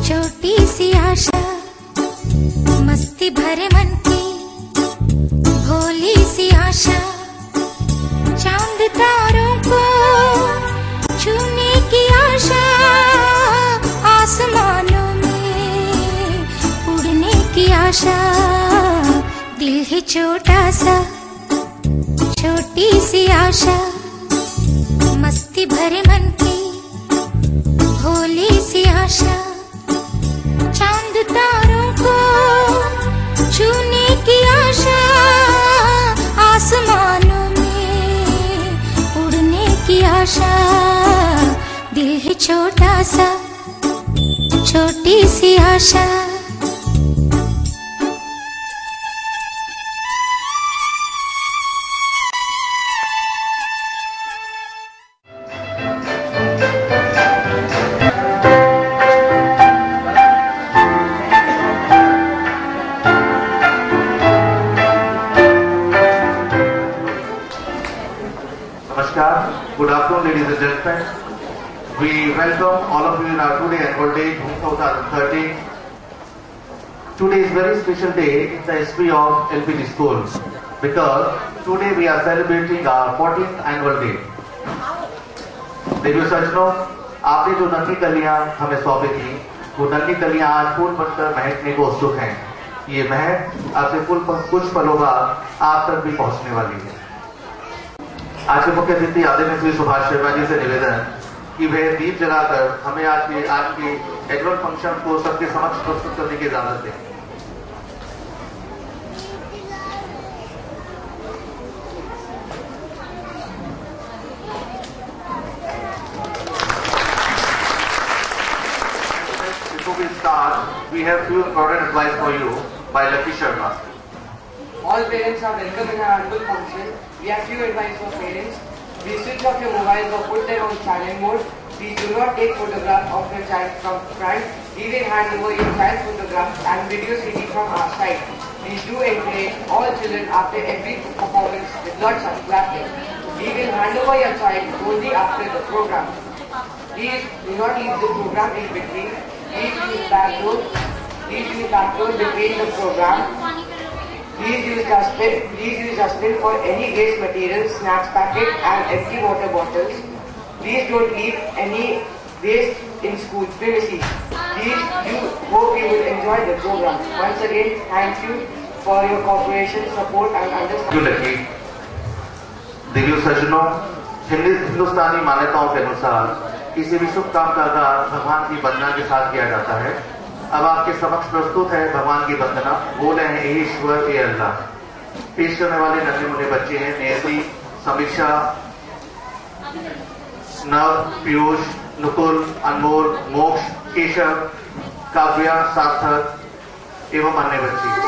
छोटी सी आशा मस्ती भरे मन की, भोली सी आशा चांद तारों को छूने की आशा, आसमानों में उड़ने की आशा। दिल है छोटा सा, छोटी सी आशा मस्ती भरे मन की, भोली सी आशा चांद तारों को छूने की आशा, आसमानों में उड़ने की आशा। दिल है छोटा सा, छोटी सी आशा। Good afternoon, ladies and gentlemen. We welcome all of you in our today annual day 2013. Today is a very special day in the history of LPG schools because today we are celebrating our 14th annual day. देखिए सज्जनों, आपने जो नन्ही कलियां हमें सौंपी थी, वो नन्ही कलियां आज फूल बनकर महकने को उत्सुक हैं। ये महक आपसे कुछ पलों बाद आप तक भी पहुंचने वाली है। आज के मुख्य अतिथि आदरणीय श्री सुभाष शर्मा जी से निवेदन कि वे दीप जलाकर हमें आज के एनुअल फंक्शन को सबके समक्ष प्रस्तुत करने की इजाजत दें। Before we start, we have few important advice for you by Lucky Sharma. All parents are welcome in our annual function. We have few advice for parents. Please switch off your mobiles or put them on silent mode. Please do not take photographs of your child from front. We will hand over your child's photographs and video CD from our side. Please do encourage all children after every performance with lots of clapping. We will hand over your child only after the program. Please do not leave the program in between. Please use back road between the program. Please use dustbin for any waste material, snacks packet and empty water bottles. Please don't leave any waste in school premises. Hope you will enjoy the program. Once again, thank you for your cooperation, support and understanding. Divya सज्जनों, हिंदुस्तानी मान्यताओं के अनुसार किसी भी शुभ काम का आगाज भगवान की वंदना के साथ किया जाता है। अब आपके समक्ष प्रस्तुत है भगवान की वंदना। बोले हैं हे ईश्वर हे अल्लाह। पेश करने वाले नन्हे मुन्ने बच्चे हैं नियति, समीक्षा, नव, पीयूष, नुकुल, अनमोल, मोक्ष, केशव, काव्या, सार्थक एवं अन्य बच्चे।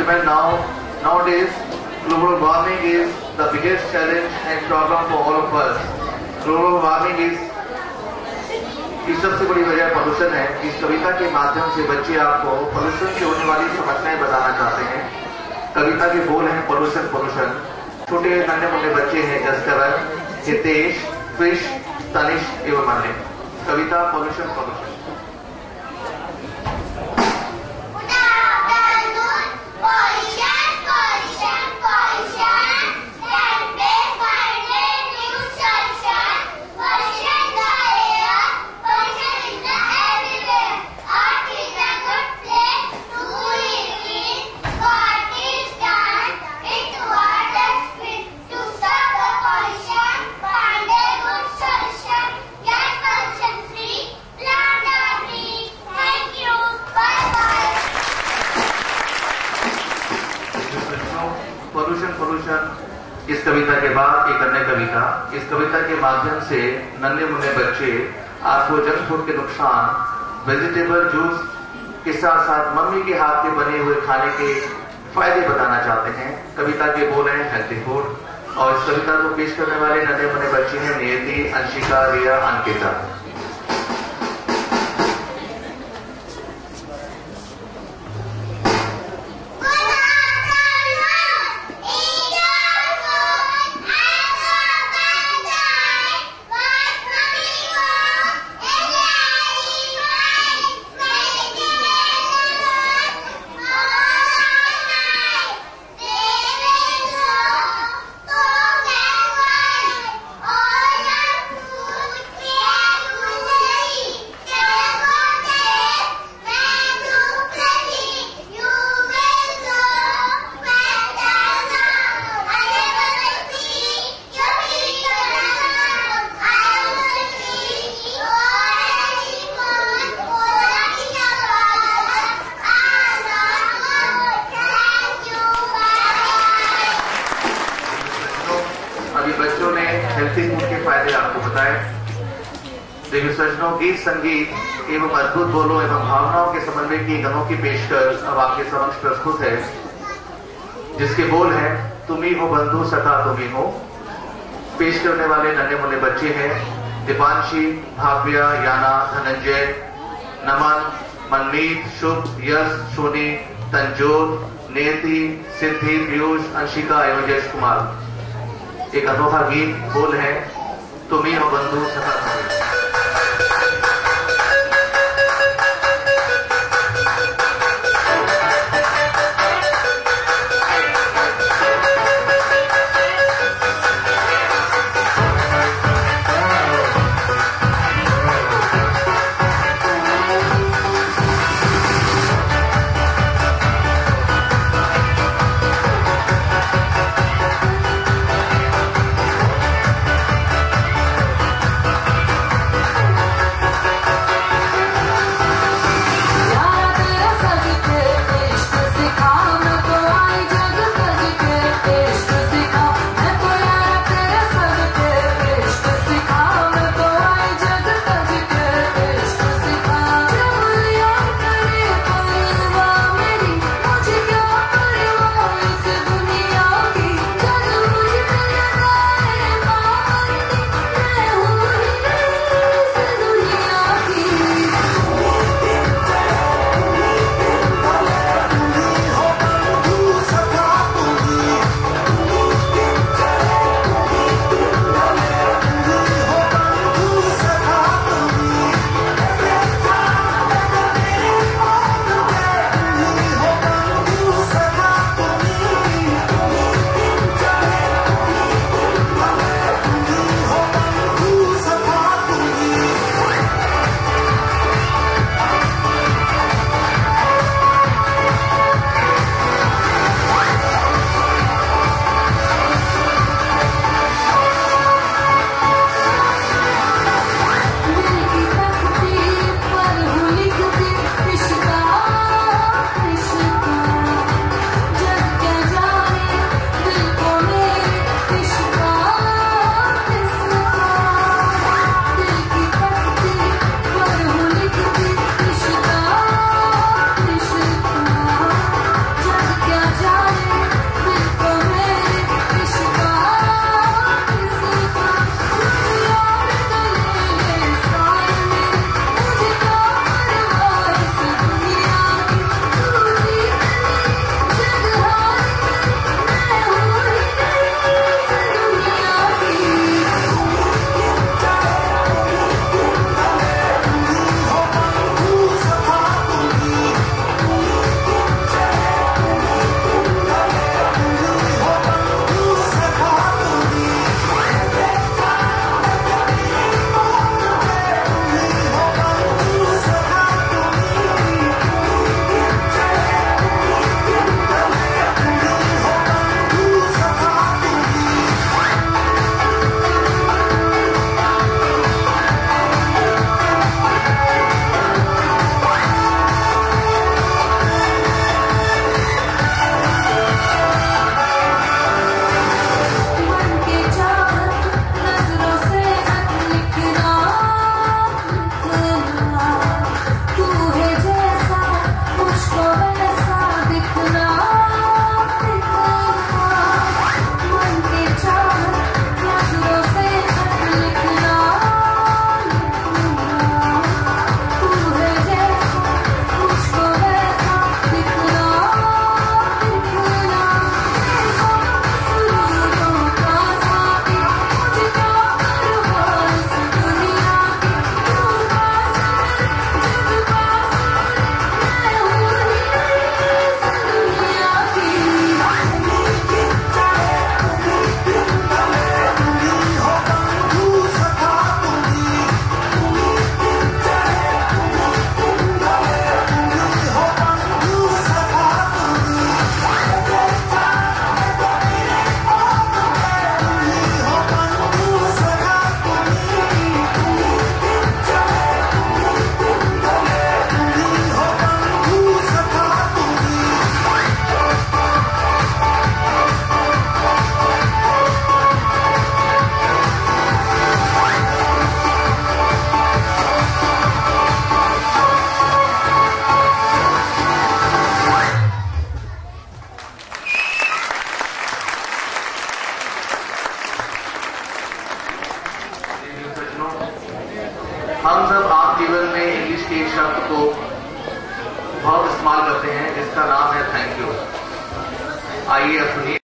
gentlemen, nowadays, global warming is the biggest challenge and problem for all of us. Global warming is सबसे बड़ी वजह पोल्यूशन है। इस कविता के माध्यम से बच्चे आपको पोल्यूशन से होने वाली समस्याएं बताना चाहते हैं। कविता के बोल हैं पोल्यूशन पोल्यूशन। छोटे नन्हे मुन्ने बच्चे हैं जसकरण, हितेश, कृष, तनिष एवं अन्य। कविता पोल्यूशन पोल्यूशन। इस कविता के बाद एक अन्य कविता। इस कविता के माध्यम से नन्हे मुन्ने बच्चे आपको जंक फूड के नुकसान, वेजिटेबल जूस के साथ साथ मम्मी के हाथ के बने हुए खाने के फायदे बताना चाहते हैं। कविता के बोल हैं हेल्थी फूड और इस कविता को पेश करने वाले नन्हे मुन्ने बच्चे हैं नियति, अंशिका, रिया, अंकिता। देखिए सज्जनों, गीत संगीत एवं अद्भुत बोलों एवं भावनाओं के समन्वय की गनों की पेशकश अब आपके समक्ष प्रस्तुत है, जिसके बोल हैं तुम ही हो बंधु सखा तुम ही हो। पेश करने वाले नन्हे मुन्ने बच्चे हैं दीपांशी, भाव्या, याना, धनंजय, नमन, मनमीत, शुभ, यश, सोनी, तंजोर, नियति, सिद्धि, पीयूष, अंशिका एवं यश कुमार। एक अनोखा गीत बोल है तुम ही हो बंधु सखा तुम ही हो। हम सब आम जीवन में इंग्लिश के शब्द को बहुत इस्तेमाल करते हैं जिसका नाम है थैंक यू। आइए अब सुनिए।